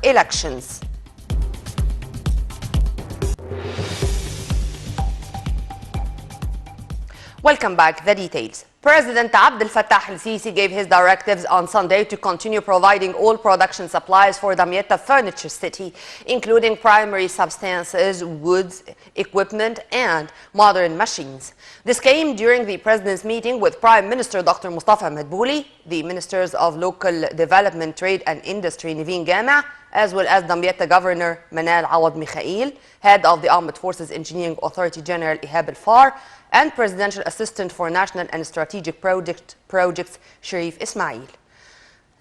elections. Welcome back. The details. President Abdel Fattah el-Sisi gave his directives on Sunday to continue providing all production supplies for Damietta Furniture City, including primary substances, woods, equipment, and modern machines. This came during the President's meeting with Prime Minister Dr. Mustafa Madbouli, the Ministers of Local Development, Trade and Industry Niveen Gama, as well as Damietta Governor Manal Awad Mikhail, Head of the Armed Forces Engineering Authority General Ihab al-Far, and Presidential Assistant for National and Strategic Projects Sharif Ismail.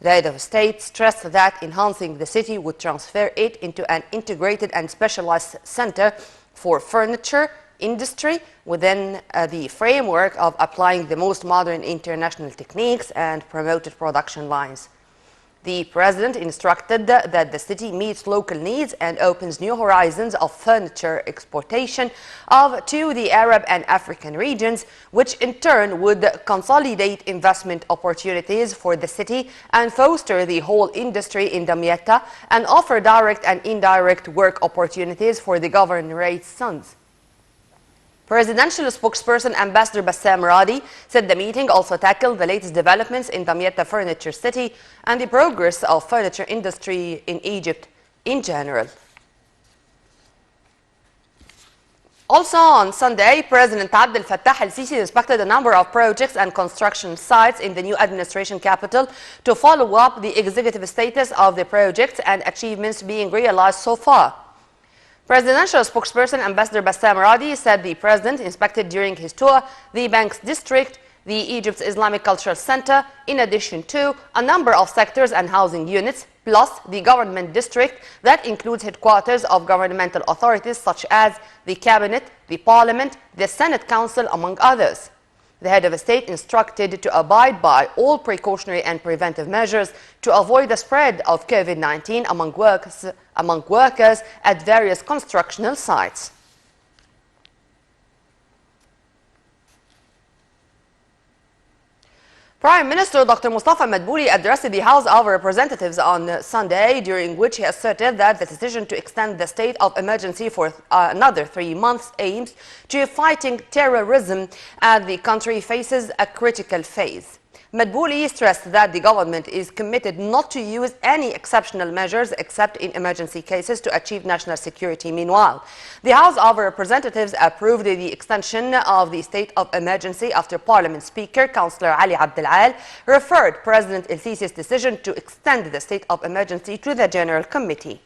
The head of state stressed that enhancing the city would transfer it into an integrated and specialized center for furniture industry within the framework of applying the most modern international techniques and promoted production lines. The President instructed that the city meets local needs and opens new horizons of furniture exportation to the Arab and African regions, which in turn would consolidate investment opportunities for the city and foster the whole industry in Damietta and offer direct and indirect work opportunities for the governorate's sons. Presidential spokesperson Ambassador Bassam Radi said the meeting also tackled the latest developments in Damietta Furniture City and the progress of furniture industry in Egypt in general. Also on Sunday, President Abdel Fattah el-Sisi inspected a number of projects and construction sites in the new administration capital to follow up the executive status of the projects and achievements being realized so far. Presidential spokesperson Ambassador Bassam Radi said the President inspected during his tour the Banks District, the Egypt's Islamic Cultural Center, in addition to a number of sectors and housing units, plus the Government District that includes headquarters of governmental authorities such as the Cabinet, the Parliament, the Senate Council, among others. The head of state instructed to abide by all precautionary and preventive measures to avoid the spread of COVID-19 among workers at various constructional sites. Prime Minister Dr. Mustafa Madbouli addressed the House of Representatives on Sunday, during which he asserted that the decision to extend the state of emergency for another 3 months aims to fighting terrorism as the country faces a critical phase. Madbouli stressed that the government is committed not to use any exceptional measures except in emergency cases to achieve national security. Meanwhile, the House of Representatives approved the extension of the state of emergency after Parliament Speaker Councillor Ali Abdel Al referred President el-Sisi's decision to extend the state of emergency to the General Committee.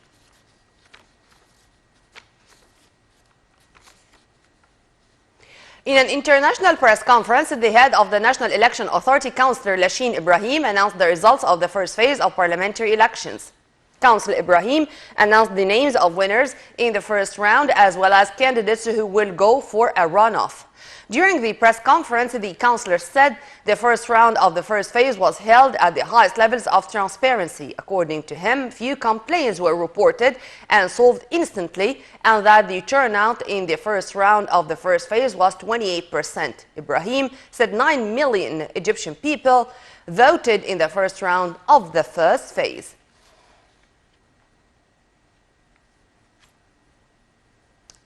In an international press conference, the head of the National Election Authority, Councillor Lashin Ibrahim, announced the results of the first phase of parliamentary elections. Councillor Ibrahim announced the names of winners in the first round as well as candidates who will go for a runoff. During the press conference, the councillor said the first round of the first phase was held at the highest levels of transparency. According to him, few complaints were reported and solved instantly, and that the turnout in the first round of the first phase was 28%. Ibrahim said 9 million Egyptian people voted in the first round of the first phase.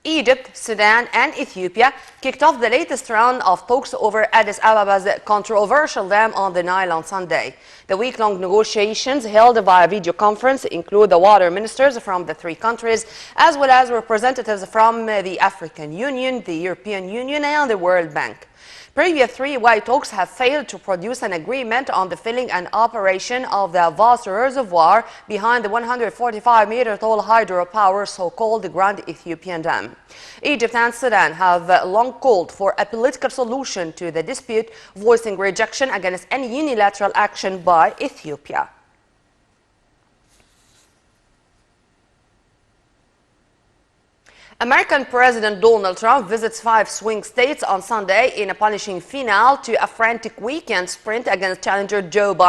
Egypt, Sudan, and Ethiopia kicked off the latest round of talks over Addis Ababa's controversial dam on the Nile on Sunday. The week-long negotiations held via video conference include the water ministers from the 3 countries, as well as representatives from the African Union, the European Union, and the World Bank. Previous 3-way talks have failed to produce an agreement on the filling and operation of the vast reservoir behind the 145-meter-tall hydropower so-called Grand Ethiopian Dam. Egypt and Sudan have long called for a political solution to the dispute, voicing rejection against any unilateral action by Ethiopia. American President Donald Trump visits 5 swing states on Sunday in a punishing finale to a frantic weekend sprint against challenger Joe Biden.